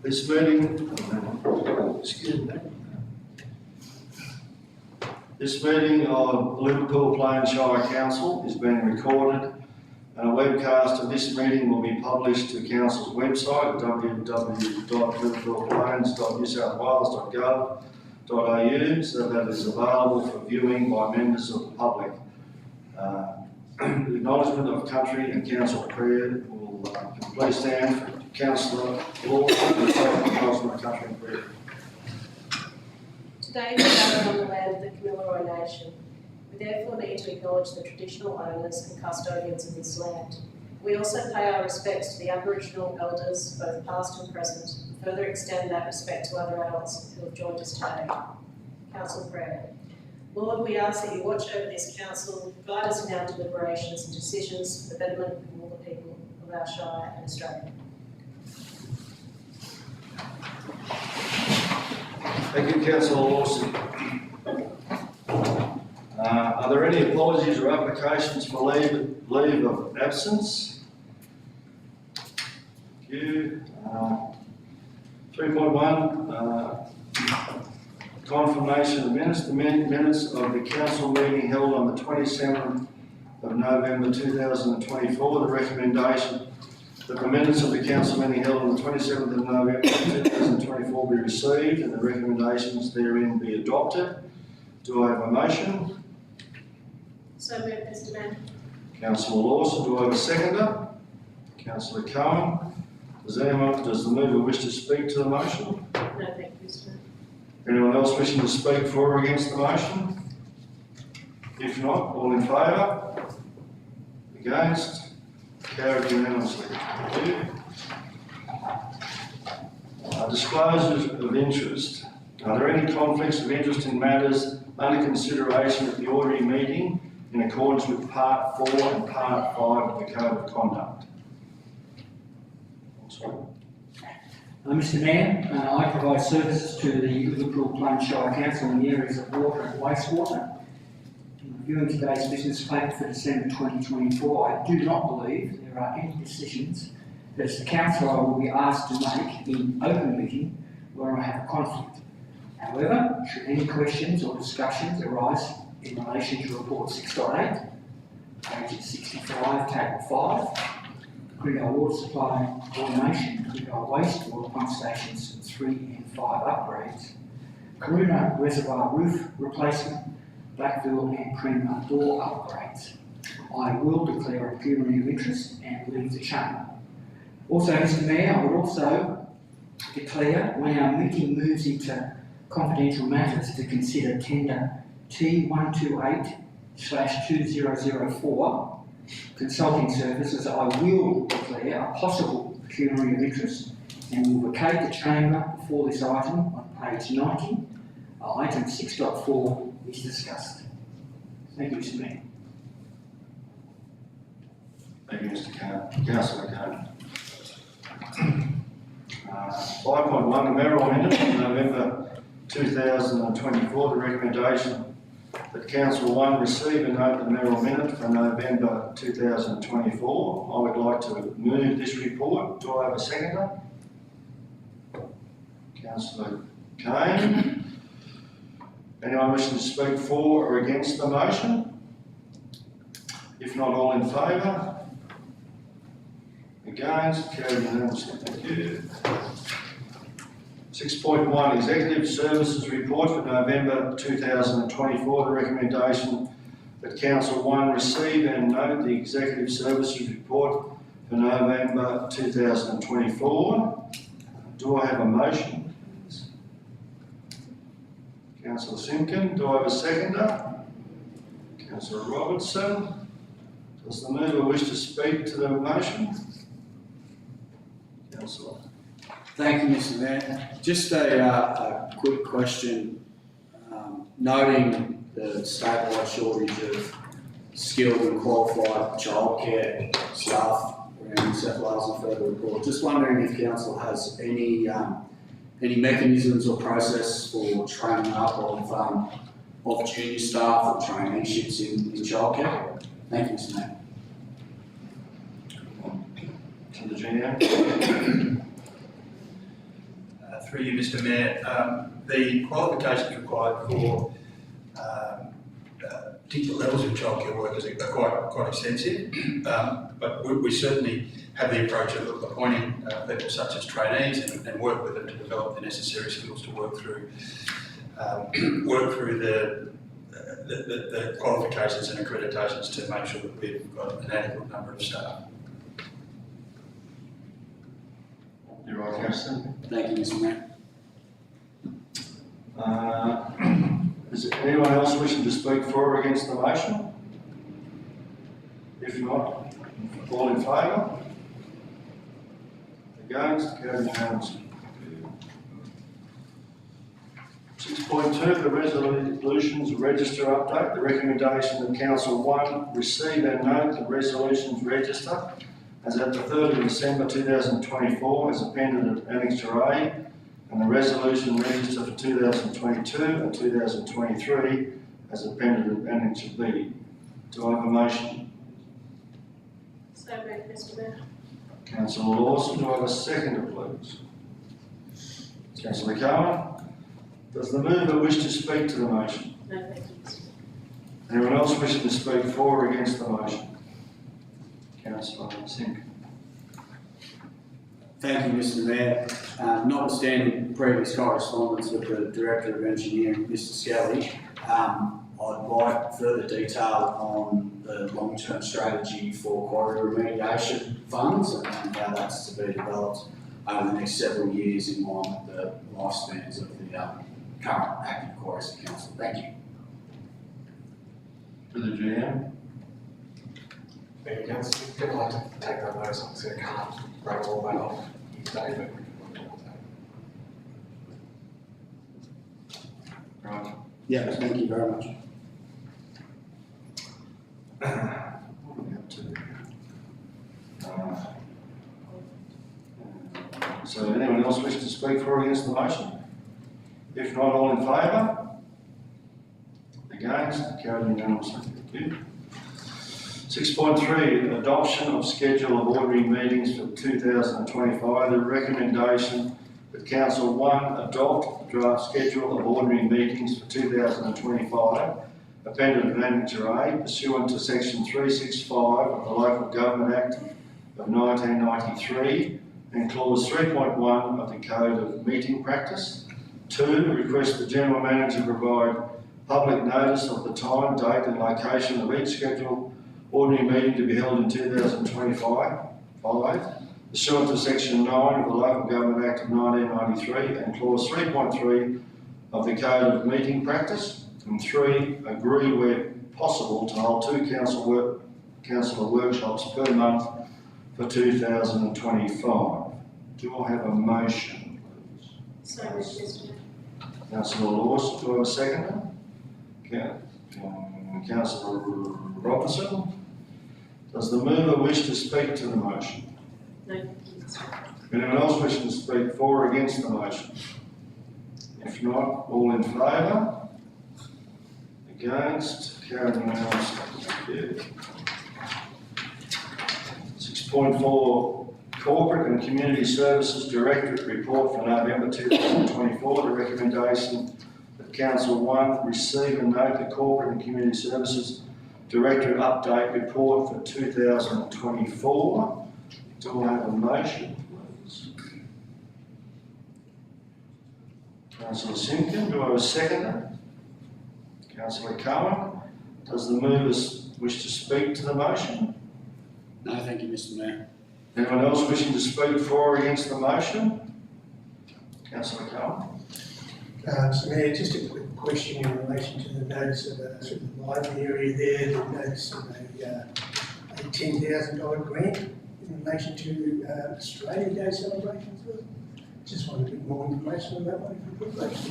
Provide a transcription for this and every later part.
This meeting, excuse me. This meeting of Liverpool Plains Shire Council is being recorded, and a webcast of this meeting will be published to Council's website at www.liverpoolplains.newsouthwales.gov.au so that it is available for viewing by members of the public. The acknowledgement of country and council prayer will please stand for Councillor Lawson to take the acknowledgement of country and prayer. Today we gather on the land of the Kamilaroi Nation. We therefore need to acknowledge the traditional owners and custodians of this land. We also pay our respects to the Aboriginal elders, both past and present, and further extend that respect to other adults who have joined us today. Council prayer. Lord, we ask that you watch over this council, guide us in our deliberations and decisions for the betterment of all the people of our Shire and Australia. Thank you, Councillor Lawson. Are there any apologies or applications for leave of absence? Thank you. 3.1, confirmation of minutes. The minutes of the council meeting held on the 27th of November 2024. The recommendation that the minutes of the council meeting held on the 27th of November 2024 be received and the recommendations therein be adopted. Do I have a motion? So moved, Mr. Mayor. Councillor Lawson, do I have a seconder? Councillor Cohen. Does the mover wish to speak to the motion? No, thank you, Mr. Mayor. Anyone else wishing to speak for or against the motion? If not, all in favour? Against? Carried unanimously. Thank you. Disclosures of interest. Are there any conflicts of interest in matters under consideration at the ordinary meeting in accordance with Part 4 and Part 5 of the Code of Conduct? Mr Mayor, I provide services to the Liverpool Plains Shire Council in the areas of water and wastewater. In reviewing today's business paper for December 2024, I do not believe there are any decisions that as the council I will be asked to make in open meeting where I have a conflict. However, should any questions or discussions arise in relation to Report 6.8, page 65, Table 5, Creedale Water Supply Automation, Creedale Wastewater Pump Stations 3 and 5 upgrades, Karuna Reservoir Roof Replacement, Blackville and Prima Door upgrades, I will declare a pecuniary of interest and leave the chamber. Also, Mr Mayor, I would also declare when our meeting moves into confidential matters to consider tender T128/2004 consulting services, I will declare a possible pecuniary of interest and will vacate the chamber before this item on page 90. Item 6.4 is discussed. Thank you, Mr Mayor. Thank you, Mr. Councillor Cohen. 5.1, the mayoral minutes of November 2024, the recommendation that Council 1 receive and note the mayoral minute for November 2024. I would like to move this report. Do I have a seconder? Councillor Kane. Anyone wishing to speak for or against the motion? If not, all in favour? Against? Carried unanimously. Thank you. 6.1, Executive Services Report for November 2024. The recommendation that Council 1 receive and note the Executive Services Report for November 2024. Do I have a motion? Councillor Simpkin. Do I have a seconder? Councillor Robertson. Does the mover wish to speak to the motion? Councillor. Thank you, Mr Mayor. Just a quick question. Noting the statewide shortage of skilled and qualified childcare staff around New South Wales and further abroad, just wondering if Council has any mechanisms or process for training up of junior staff or traineeships in childcare. Thank you, Mr Mayor. To the junior. Through you, Mr Mayor, the qualifications required for particular levels of childcare workers are quite extensive, but we certainly have the approach of appointing people such as trainees and work with them to develop the necessary skills to work through the qualifications and accreditations to make sure that we've got an adequate number of staff. You're right, Councillor. Thank you, Mr Mayor. Is there anyone else wishing to speak for or against the motion? If not, all in favour? Against? Carried unanimously. 6.2, the resolutions register update. The recommendation of Council 1, receive and note the resolutions register as at the 3rd of December 2024 as appended at Annexure A, and the resolution register for 2022 and 2023 as appended at Annexure B. Do I have a motion? So moved, Mr Mayor. Councillor Lawson, do I have a seconder, please? Councillor Cowan. Does the mover wish to speak to the motion? No, thank you, Mr Mayor. Anyone else wishing to speak for or against the motion? Councillor Sink. Thank you, Mr Mayor. Notwithstanding previous correspondence with the Director of Engineering, Mr Skelly, I'd like further detail on the long-term strategy for quarry remediation funds and how that's to be developed over the next several years in line with the lifespans of the current active quarries council. Thank you. To the GM. Thank you, Councillor. I'd like to take that notice, obviously I can't break all that off today, but we can look at that. Right. Yeah, thank you very much. What are we up to? So anyone else wish to speak for or against the motion? If not, all in favour? Against? Carried unanimously. Thank you. 6.3, adoption of schedule of ordinary meetings for 2025. The recommendation that Council 1 adopt the draft schedule of ordinary meetings for 2025, appended to Annexure A, pursuant to Section 365 of the Local Government Act of 1993 and Clause 3.1 of the Code of Meeting Practice. 2, request the General Manager provide public notice of the time, date and location of each scheduled ordinary meeting to be held in 2025, pursuant to Section 9 of the Local Government Act of 1993 and Clause 3.3 of the Code of Meeting Practice. And 3, agree where possible to hold 2 councillor workshops per month for 2025. Do I have a motion, please? So moved, Mr Mayor. Councillor Lawson, do I have a seconder? Councillor Robertson. Does the mover wish to speak to the motion? No, thank you, Mr Mayor. Anyone else wishing to speak for or against the motion? If not, all in favour? Against? Carried unanimously. 6.4, Corporate and Community Services Directorate Report for November 2024. The recommendation that Council 1 receive and note the Corporate and Community Services Directorate Update Report for 2024. Do I have a motion, please? Councillor Simpkin, do I have a seconder? Councillor Cowan. Does the mover wish to speak to the motion? No, thank you, Mr Mayor. Anyone else wishing to speak for or against the motion? Councillor Cowan. Mr Mayor, just a quick question in relation to the notice of sort of the library area there, the notice of a $10,000 grant in relation to Australia Day celebrations. Just wanted a bit more information on that one, if you could, please.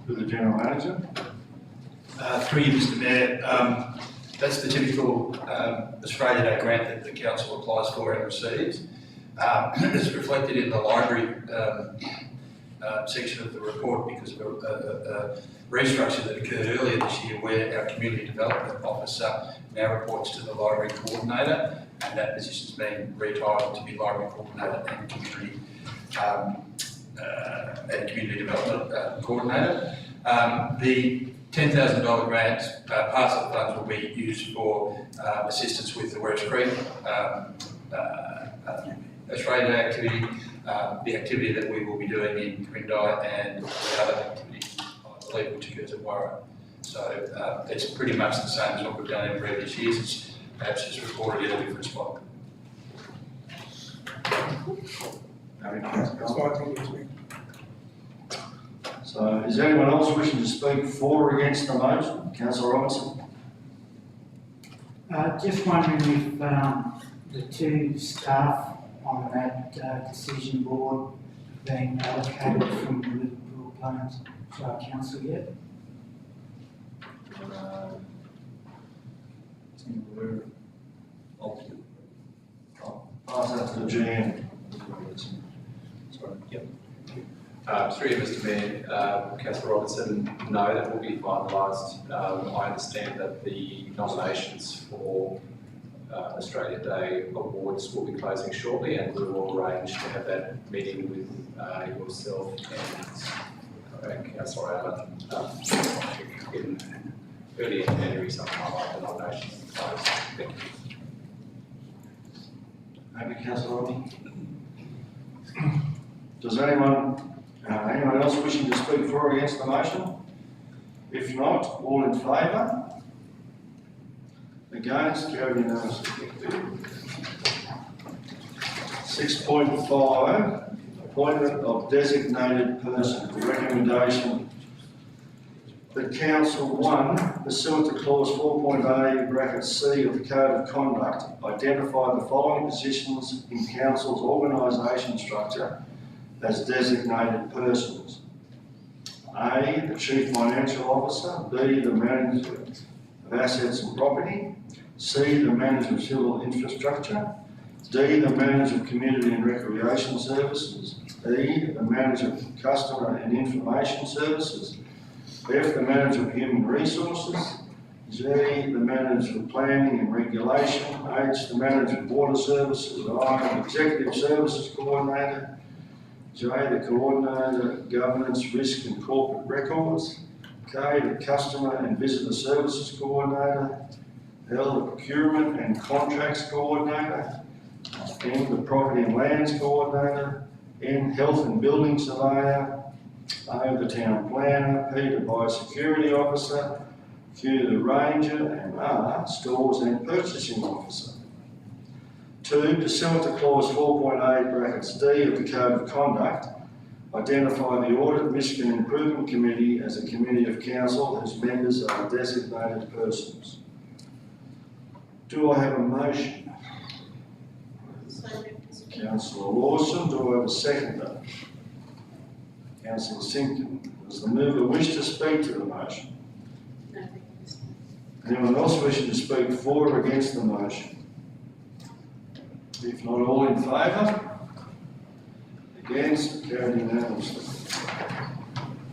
To the General Manager. Through you, Mr Mayor, that's the typical Australia Day grant that the council applies for and receives. It's reflected in the library section of the report because of a restructure that occurred earlier this year where our community development officer now reports to the library coordinator. and that position's been retitled to be library coordinator and community development coordinator. The $10,000 grant, parts of the funds will be used for assistance with the Werris Creek Australia Day activity, the activity that we will be doing in Quirindi, and the other activity, I believe, which occurs at Warra. So it's pretty much the same as what we've done in previous years. It's perhaps just recorded in a different spot. That's why I think it's me. So is there anyone else wishing to speak for or against the motion? Councillor Robinson? Just wondering if the two staff on that decision board have been allocated from the Liverpool Plains Shire Council yet? I'll pass that to the GM. Through you, Mr Mayor, Councillor Robinson, no, that will be finalised. I understand that the nominations for Australia Day awards will be closing shortly, and we will arrange to have that meeting with yourself and Councillor Allen in early in January, sometime after the nominations are closed. Thank you. Maybe Councillor Robinson? Does anyone else wishing to speak for or against the motion? If not, all in favour? Against? Carried unanimously. 6.5, appointment of designated person. The recommendation that Council 1, pursuant to clause 4.A (c) of the Code of Conduct, identify the following positions in Council's organisation structure as designated persons. A, the Chief Financial Officer. B, the Manager of Assets and Property. C, the Manager of Civil Infrastructure. D, the Manager of Community and Recreation Services. E, the Manager of Customer and Information Services. F, the Manager of Human Resources. G, the Manager of Planning and Regulation. H, the Manager of Water Services. I, the Executive Services Coordinator. J, the Coordinator of Governance, Risk and Corporate Records. K, the Customer and Visitor Services Coordinator. L, the Procurement and Contracts Coordinator. M, the Property and Lands Coordinator. N, Health and Building Surveyor. O, the Town Planner. P, the Biosecurity Officer. Q, the Ranger. And R, Stores and Purchasing Officer. 2, pursuant to clause 4.8 (d) of the Code of Conduct, identify the Audit Michigan Improvement Committee as a committee of council whose members are designated persons. Do I have a motion? Councillor Lawson, do I have a seconder? Councillor Simpkin. Does the mover wish to speak to the motion? No, thank you, Mr. Anyone else wishing to speak for or against the motion? If not, all in favour? Against? Carried unanimously.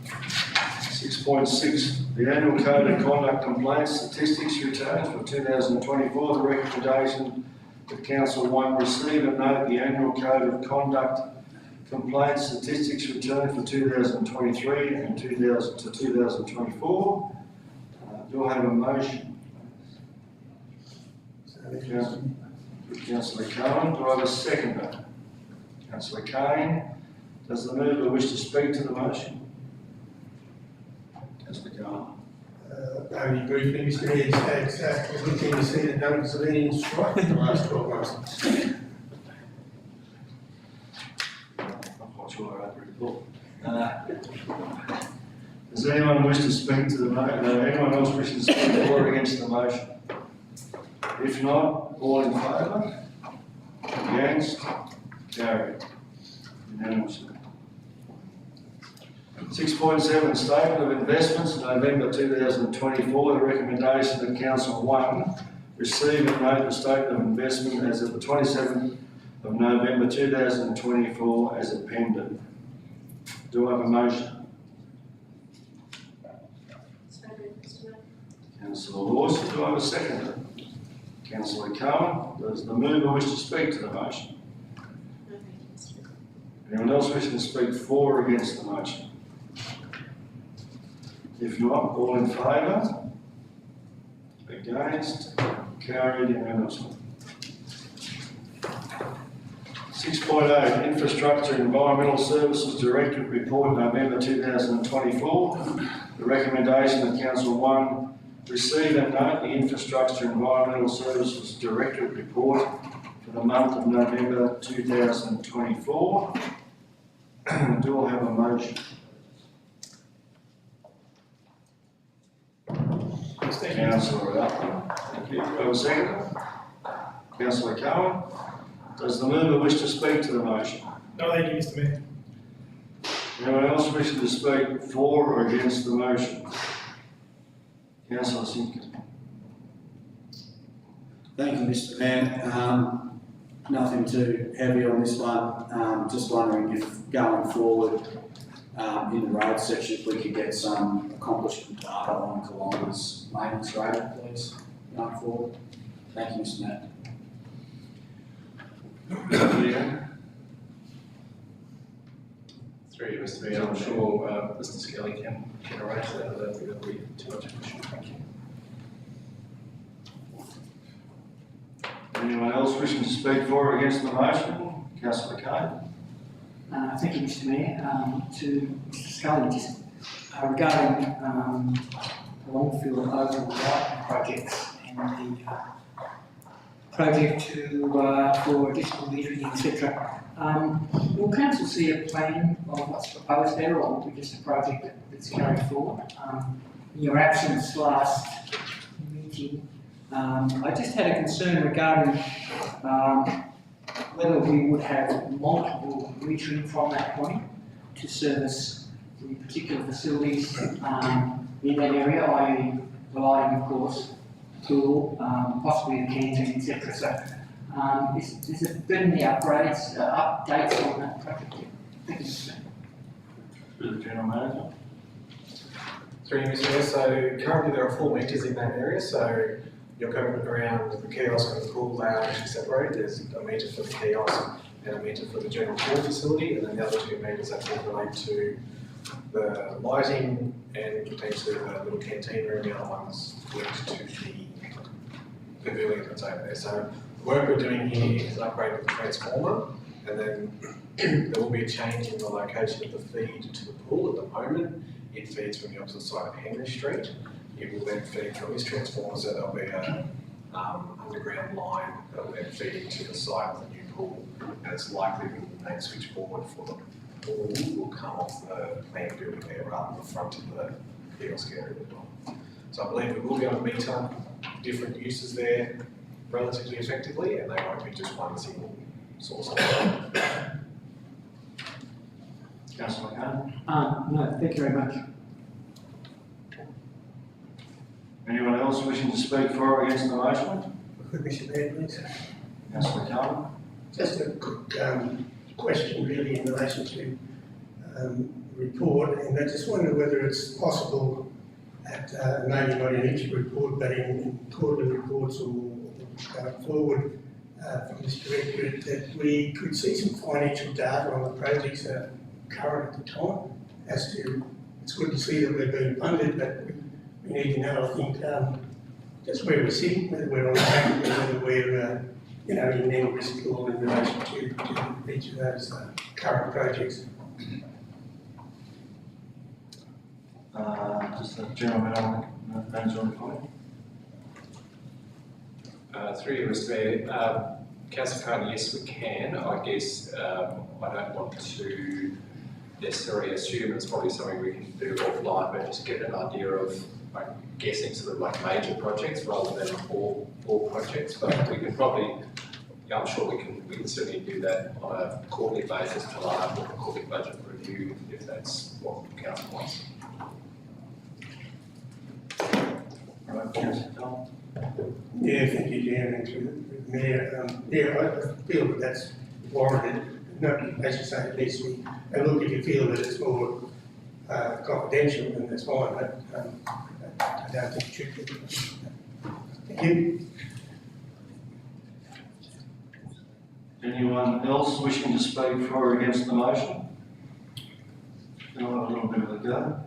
6.6, the annual Code of Conduct Complaints Statistics returns for 2024. The recommendation that Council 1 receive and note the annual Code of Conduct Complaints Statistics return for 2023 and 2024. Do I have a motion? Councillor Cohen, do I have a seconder? Councillor Kane, does the mover wish to speak to the motion? Councillor Cohen. Only briefly, Mr Mayor, it's a good thing to see that no one's been in strike in the last 12 months. I'm not sure I have a report. Does anyone wish to speak to the motion? Anyone else wish to speak for or against the motion? If not, all in favour? Against? Carried. Unanimously. 6.7, Statement of Investments, November 2024. The recommendation that Council 1 receive and note the Statement of Investment as of the 27th of November 2024 as appended. Do I have a motion? So moved, Mr. Mayor. Councillor Lawson, do I have a seconder? Councillor Cohen, does the mover wish to speak to the motion? No, thank you, Mr. Mayor. Anyone else wishing to speak for or against the motion? If not, all in favour? Against? Carried unanimously. 6.8, Infrastructure Environmental Services Directorate Report, November 2024. The recommendation that Council 1 receive and note the Infrastructure Environmental Services Directorate Report for the month of November 2024. Do I have a motion? Councillor Allen, thank you. Do I have a second? Councillor Cohen, does the mover wish to speak to the motion? No, thank you, Mr. Mayor. Anyone else wishing to speak for or against the motion? Councillor Simpkin. Thank you, Mr. Mayor. Nothing too heavy on this one. Just wondering if going forward in the road section, if we could get some accomplishment data on kilometres maintenance rated, please, going forward. Thank you, Mr. Mayor. Yeah. Through you, Mr. Mayor, I'm sure Mr. Skelly can arrange that. I don't think that'll be too much of an issue. Thank you. Anyone else wishing to speak for or against the motion? Councillor Kane. Thank you, Mr. Mayor. To Mr. Scully, just regarding the Longfield Oval Lighting projects and the project for additional metering, etc. Will council see a plan of what's proposed there, or will it be just a project that's carried forward? In your absence last meeting, I just had a concern regarding whether we would have multiple metering from that point to service the particular facilities in that area, i.e. the lighting, of course, pool, possibly the canteen, etc. So, is it been the upgrades, updates on that project yet? Thank you, Mr. Mayor. To the General Manager. Through you, Mr. Mayor. So currently there are 4 meters in that area, so you're going around the kiosk and the pool, they are actually separated. There's a meter for the kiosk and a meter for the general pool facility, and then the other 2 meters that relate to the lighting and potentially the little canteen room. The other one's linked to the pavilion that's over there. So the work we're doing here is an upgrade of the transformer, and then there will be a change in the location of the feed to the pool. At the moment, it feeds from the opposite side of Henry Street. It will then feed from this transformer, so there'll be a underground line that will then feed into the side of the new pool, and it's likely that the main switchboard for the pool will come off the plant building there rather than the front of the kiosk area as well. So I believe we will be able to meter different uses there relatively effectively, and they won't be just one single source of power. Councillor Kane. No, thank you very much. Anyone else wishing to speak for or against the motion? Could Mr. Mayor, please? Councillor Cohen. Just a quick question really in relation to the report, and I just wonder whether it's possible at, maybe not in each report, but in quarterly reports or going forward from this directorate, that we could see some financial data on the projects that are current at the time as to, it's good to see that we're being funded, but we need to know, I think, just where we're sitting, whether we're on track, whether we're, in any risk at all in relation to each of those current projects. Does the General Manager on the point? Through you, Mr. Mayor. Councillor Cohen, yes, we can. I guess I don't want to necessarily assume it's probably something we can do offline, but just get an idea of, I'm guessing, sort of like major projects rather than all projects. But we can probably, yeah, I'm sure we can certainly do that on a quarterly basis to line up with a quarterly budget review if that's what council wants. Right, Councillor Cohen. Yeah, thank you, Dan, and through the Mayor. I feel that that's warranted. No, as you say, at least we, and look, if you feel that it's more confidential, then that's fine, but I don't think it should be. Thank you. Anyone else wishing to speak for or against the motion? I'll have a little bit of a go.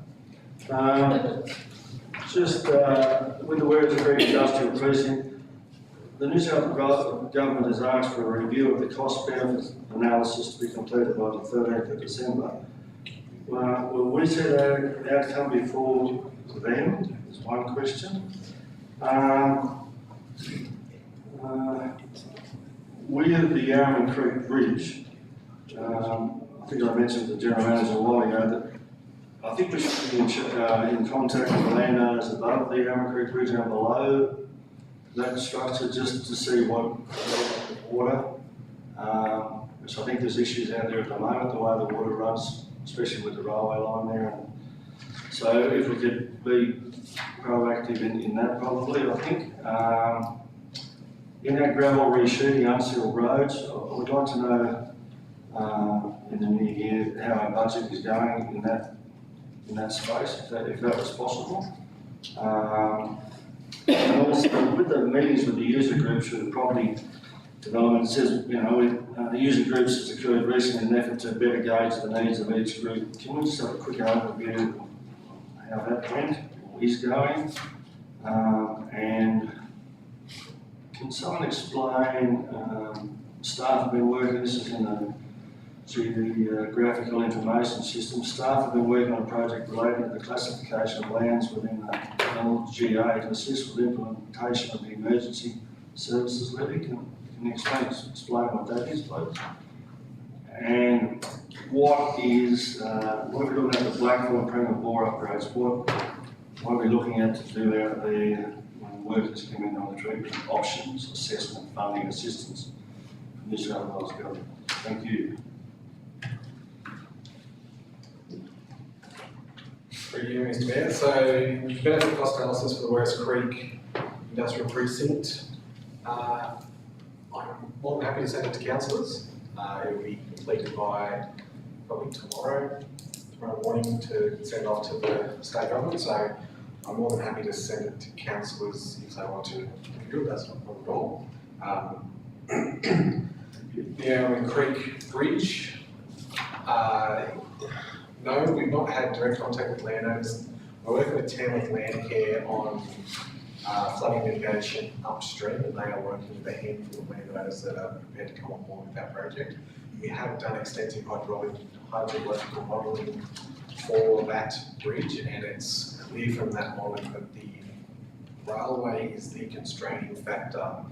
Just with the Werris Creek Industrial Precinct, the New South Wales Government has asked for a review of the cost benefit analysis to be completed by the 13th of December. Will we see that outcome before then? Is one question. With the Yarraman Creek Bridge, I think I mentioned to the General Manager a while ago that I think we should be in contact with the landowners above the Yarraman Creek Bridge and below that structure just to see what water, which I think there's issues out there at the moment, the way the water runs, especially with the railway line there. And so if we could be proactive in that probably, I think. In that gravel resheeting unsealed roads, I would like to know in the new year how our budget is going in that space, if that was possible. And also with the meetings with the user groups for the property development, it says, the user groups has occurred recently in an effort to better gauge the needs of each group. Can we just have a quick overview of how that went, or is going? And can someone explain, staff have been working, this is in the graphical information system, staff have been working on a project relating to the classification of lands within the LGA to assist with implementation of the emergency services levy. Can you explain what that is, please? And what is, what are we looking at the Blackthorn Premier bore upgrades? What are we looking at to do out there when workers come in on the treatment options, assessment, funding, assistance from New South Wales Government? Thank you. Thank you, Mr. Mayor. So, benefit cost analysis for the Werris Creek Industrial Precinct. I'm more than happy to send it to councillors. It will be completed by probably tomorrow morning to send off to the state government. So, I'm more than happy to send it to councillors if they want to review it. That's not a problem at all. The Yarraman Creek Bridge. No, we've not had direct contact with landowners. We're working with Tamworth Landcare on flooding mitigation upstream, and they are working with a handful of landowners that are prepared to come on board with that project. We have done extensive hydrological modelling for that bridge, and it's clear from that modelling that the railway is the constraining factor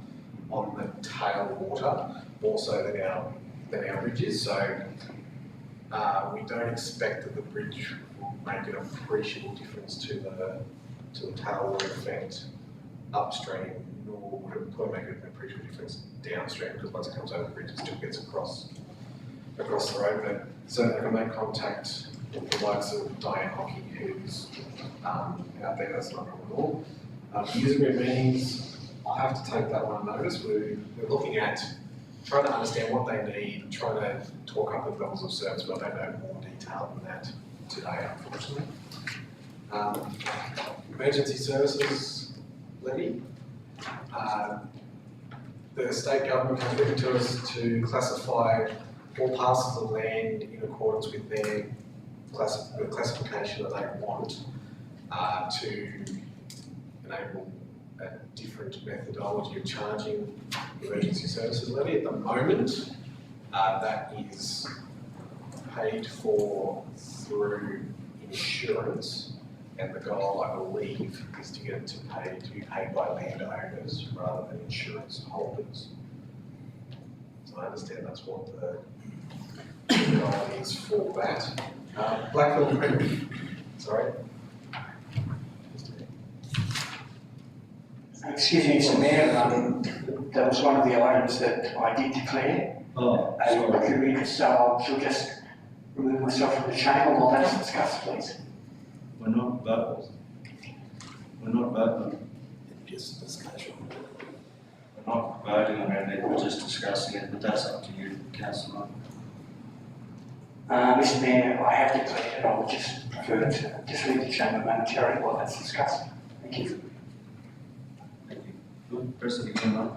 on the tailwater, more so than our bridges. So we don't expect that the bridge will make an appreciable difference to the tailwater effect upstream, nor would it probably make an appreciable difference downstream, because once it comes over the bridge, it still gets across the road. But certainly I can make contact with the likes of Diane Hockey, who's out there. That's not a problem at all. User group meetings, I'll have to take that one notice. We're looking at trying to understand what they need, trying to talk up the levels of service, but I don't know more detail than that today, unfortunately. Emergency services levy. The state government has written to us to classify all parcels of land in accordance with their classification that they want to enable a different methodology of charging emergency services levy. At the moment, that is paid for through insurance, and the goal, I believe, is to get it to be paid by landowners rather than insurance holders. So I understand that's what the goal is for that. Blackthorn Premier, sorry. Excuse me, Mr. Mayor, that was one of the items that I did declare. So I shall just remove myself from the chamber while that's discussed, please. We're not voting. Just discussion. We're not voting on it, we're just discussing it, but that's up to you, Councillor. Mr. Mayor, I have declared it. I would just prefer to just leave the chamber momentarily while that's discussed. Thank you. Thank you. Good, press it again, mate.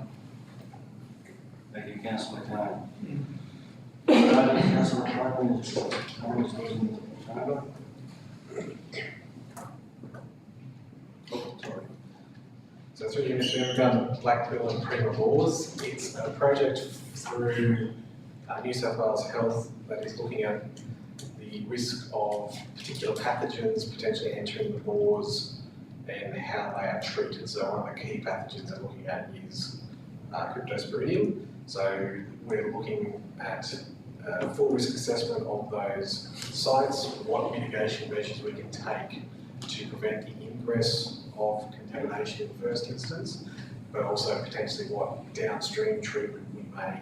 Thank you, councillor Kane. Councillor Clayton is in favour. Oh, sorry. So through you, Mr. Mayor, regarding Blackpool and Prima Laws, it's a project through New South Wales Health that is looking at the risk of particular pathogens potentially entering the bores and how they are treated. So one of the key pathogens they're looking at is Cryptosporidium. So we're looking at a full risk assessment of those sites, what mitigation measures we can take to prevent the ingress of contamination in the first instance, but also potentially what downstream treatment we may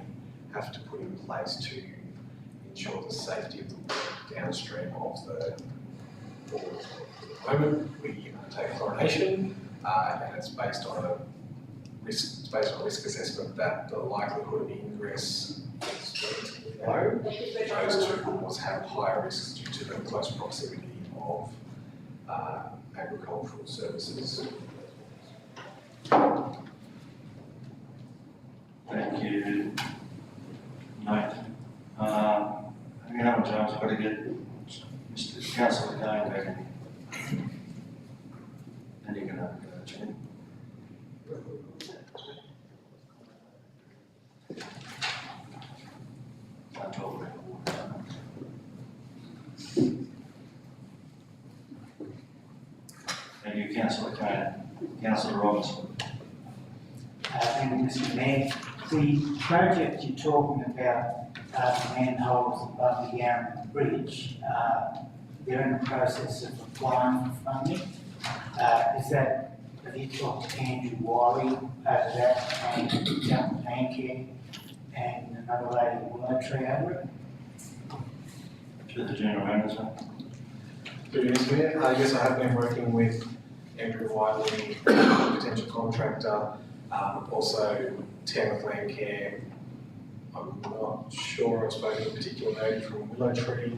have to put in place to ensure the safety of the water downstream of the bores. At the moment, we undertake chlorination, and it's based on a risk assessment that the likelihood of ingress is relatively low. Those two bores have higher risks due to the close proximity of agricultural services. Thank you, Mate. Hang on, James, I've got to get Mr. Councillor Kane back in. And you can have a go, Jim. I'll talk about it. Thank you, councillor Kane. Councillor Robinson. Thank you, Mr. Mayor. The project you're talking about, manholes above the Yarra Bridge, they're in the process of applying for funding. Have you talked to Andrew Wiley over that, and John Pancake, and another lady at Willow Tree over it? To the general manager. Through you, Mr. Mayor, yes, I have been working with Andrew Wiley, potential contractor, also Tamworth Land Care. I'm not sure I've spoken to a particular lady from Willow Tree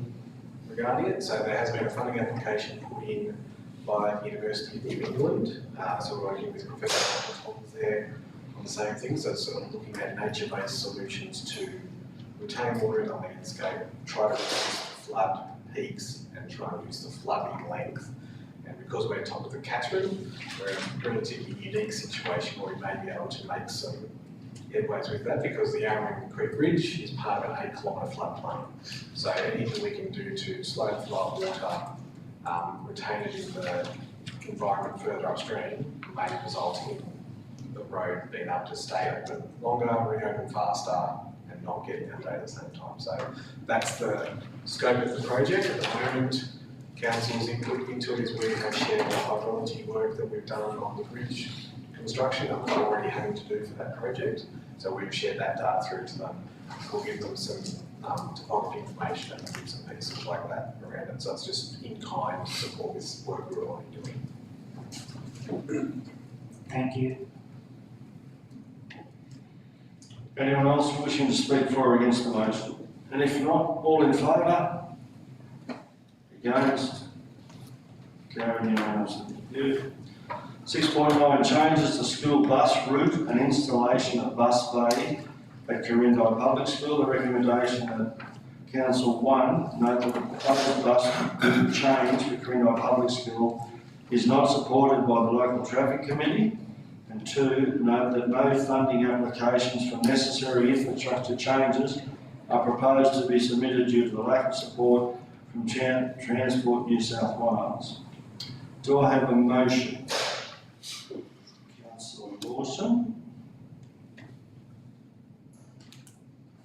regarding it. So there has been a funding application put in by the University of New England. So we're working with Professor Thomas there on the same thing. So sort of looking at nature-based solutions to retain water in the landscape, try to reduce the flood peaks and try and reduce the flooding length. And because we're top of the catchment, we're in a relatively unique situation where we may be able to make some headways with that because the Yarra Creek Bridge is part of an 8 kilometre floodplain. So anything we can do to slow the flow of water, retain it in the environment further upstream may result in the road being able to stay open longer, reopen faster, and not get inundated at the same time. So that's the scope of the project. At the moment, Council's input into it is we have shared the hydrology work that we've done on the bridge construction that we're already having to do for that project. So we've shared that data through to them. We'll give them some topography information and bits and pieces like that around it. So it's just in kind to support this work we're already doing. Thank you. Anyone else wishing to speak for or against the motion? And if not, all in favour? Against? Carried unanimously. Thank you. 6.9 changes to school bus route and installation of bus bay at Corindai Public School. The recommendation at Council 1, note that the proposed bus route change for Corindai Public School is not supported by the local traffic committee. And 2, note that no funding applications for necessary infrastructure changes are proposed to be submitted due to the lack of support from Transport New South Wales. Do I have a motion? Councillor Lawson.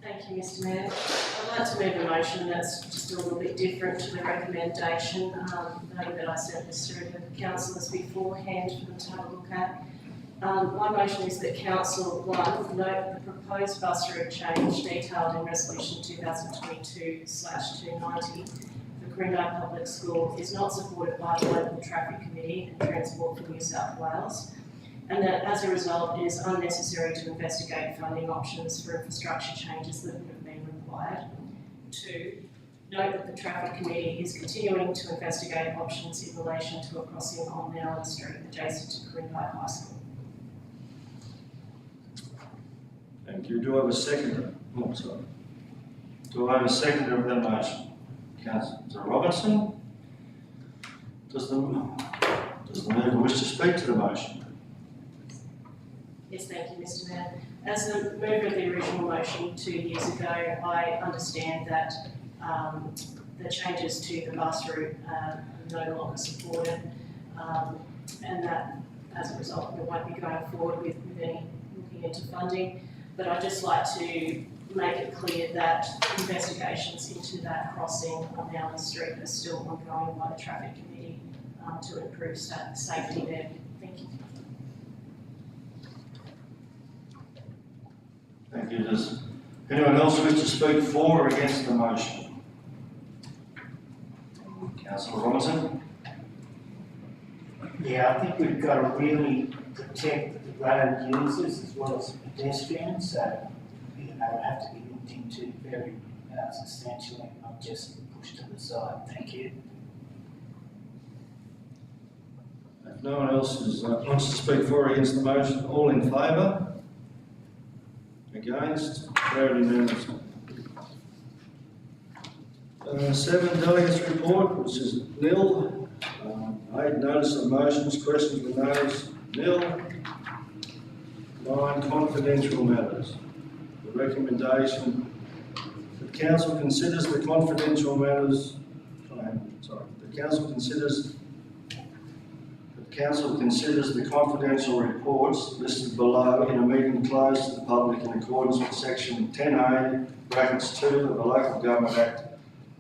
Thank you, Mr. Mayor. I'd like to move a motion that's just a little bit different to the recommendation, noting that I sent this through to the councillors beforehand for them to have a look at. My motion is that Council 1 note the proposed bus route change detailed in Resolution 2022/290 for Corindai Public School is not supported by the local traffic committee and Transport for New South Wales, and that as a result it is unnecessary to investigate funding options for infrastructure changes that would have been required. 2, note that the traffic committee is continuing to investigate options in relation to a crossing on Nowlan Street adjacent to Corindai High School. Thank you. Do I have a seconder? Oh, sorry. Do I have a seconder of that motion? Councillor Robertson? Does the mover wish to speak to the motion? Yes, thank you, Mr. Mayor. As the mover of the original motion 2 years ago, I understand that the changes to the bus route are no longer supported, and that as a result we won't be going forward with any looking into funding. But I'd just like to make it clear that investigations into that crossing on Allen Street are still ongoing by the Traffic Committee to improve safety there. Thank you. Thank you. Does anyone else wish to speak for or against the motion? Councillor Robinson? Yeah, I think we've got to really protect the road users as well as pedestrians, so, you know, it have to be looked into very substantially, not just pushed to the side. Thank you. If no one else wants to speak for or against the motion, all in favour? Against? Carried unanimously. 7, delegates report, which is nil. 8, notice of motions, questions with notice, nil. 9, confidential matters. The recommendation, the council considers the confidential matters, the council considers the confidential reports listed below in a meeting closed to the public in accordance with section 10A, brackets 2 of the Local Government Act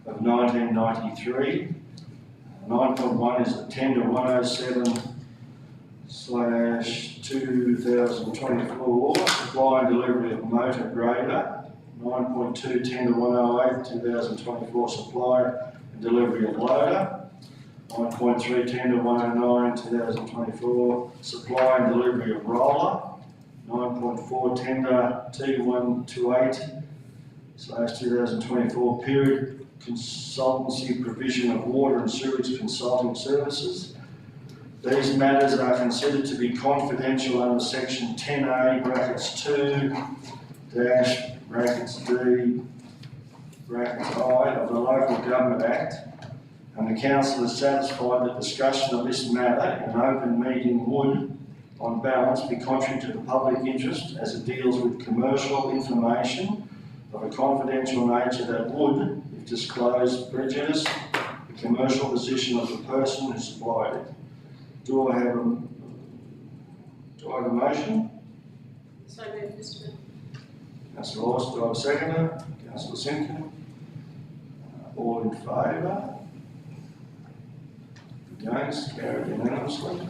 of 1993. 9.1 is the tender 107/2024, supply and delivery of motor grader. 9.2, tender 108/2024, supply and delivery of loader. 9.3, tender 109/2024, supply and delivery of roller. 9.4, tender T128/2024, period consultancy provision of water and sewage consulting services. These matters are considered to be confidential under section 10A, brackets 2, dash, brackets D, brackets I of the Local Government Act, and the council is satisfied that discussion of this matter in an open meeting would, on balance, be contrary to the public interest as it deals with commercial information of a confidential nature that would, if disclosed, prejudice the commercial position of the person who supplied it. Do I have a motion? So moved, Mr. Mayor. Councillor Ross, do I have a seconder? Councillor Simpkin? All in favour? Against? Carried unanimously.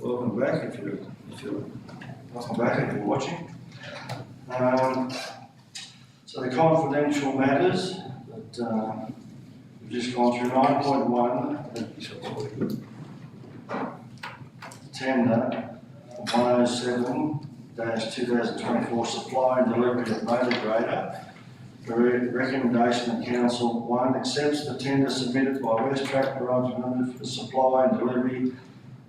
Welcome back if you're welcome back if you're watching. So the confidential matters that we've just gone through, 9.1, tender 107-2024 supply and delivery of motor grader. The recommendation of council, 1, accepts the tender submitted by Westtrac Private Limited for the supply and delivery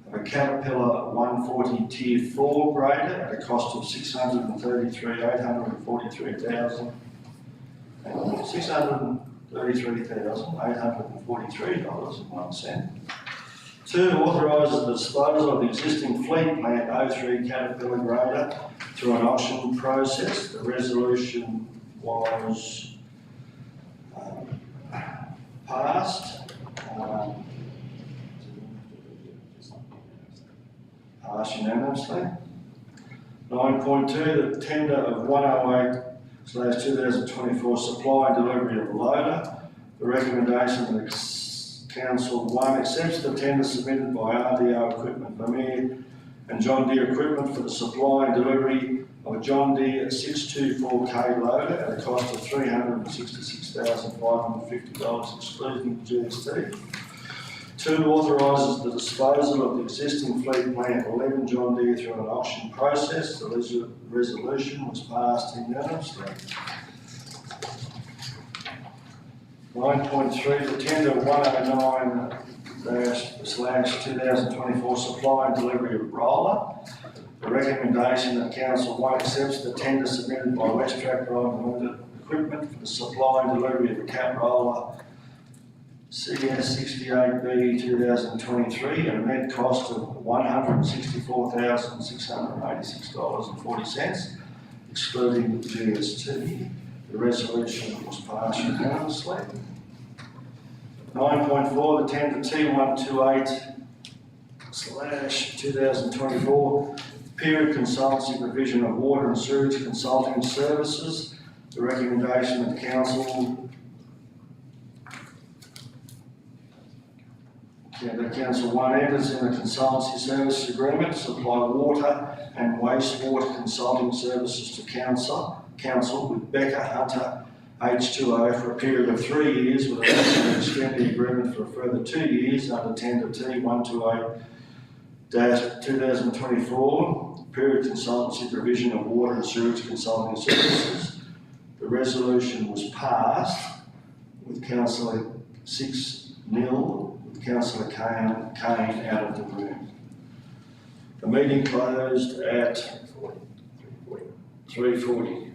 of a Caterpillar 140 Tier 4 grader at a cost of $633,843.01. 2, authorises the disposal of the existing fleet plant 03 Caterpillar grader through an auction process. The resolution was passed. Passed unanimously. 9.2, the tender of 108/2024 supply and delivery of loader. The recommendation of the council, 1, accepts the tender submitted by RDO Equipment Vermeer and John Deere Equipment for the supply and delivery of a John Deere 624K loader at a cost of $366,550 excluding GST. 2, authorises the disposal of the existing fleet plant 11 John Deere through an auction process. The resolution was passed unanimously. 9.3, the tender 109/2024 supply and delivery of roller. The recommendation that council, 1, accepts the tender submitted by Westtrac Private Limited Equipment for the supply and delivery of a cat roller CS 68B 2023 at a net cost of $164,686.40, excluding GST. The resolution was passed unanimously. 9.4, the tender T128/2024 period consultancy provision of water and sewage consulting services. The recommendation of the council, the council, 1, enters in a consultancy service agreement to supply water and wastewater consulting services to council with Becker Hunter H2O for a period of 3 years with an option to extend the agreement for a further 2 years under tender T128/2024 period consultancy provision of water and sewage consulting services. The resolution was passed with Councillor 6-0, with Councillor Kane out of the room. The meeting closed at 3:40.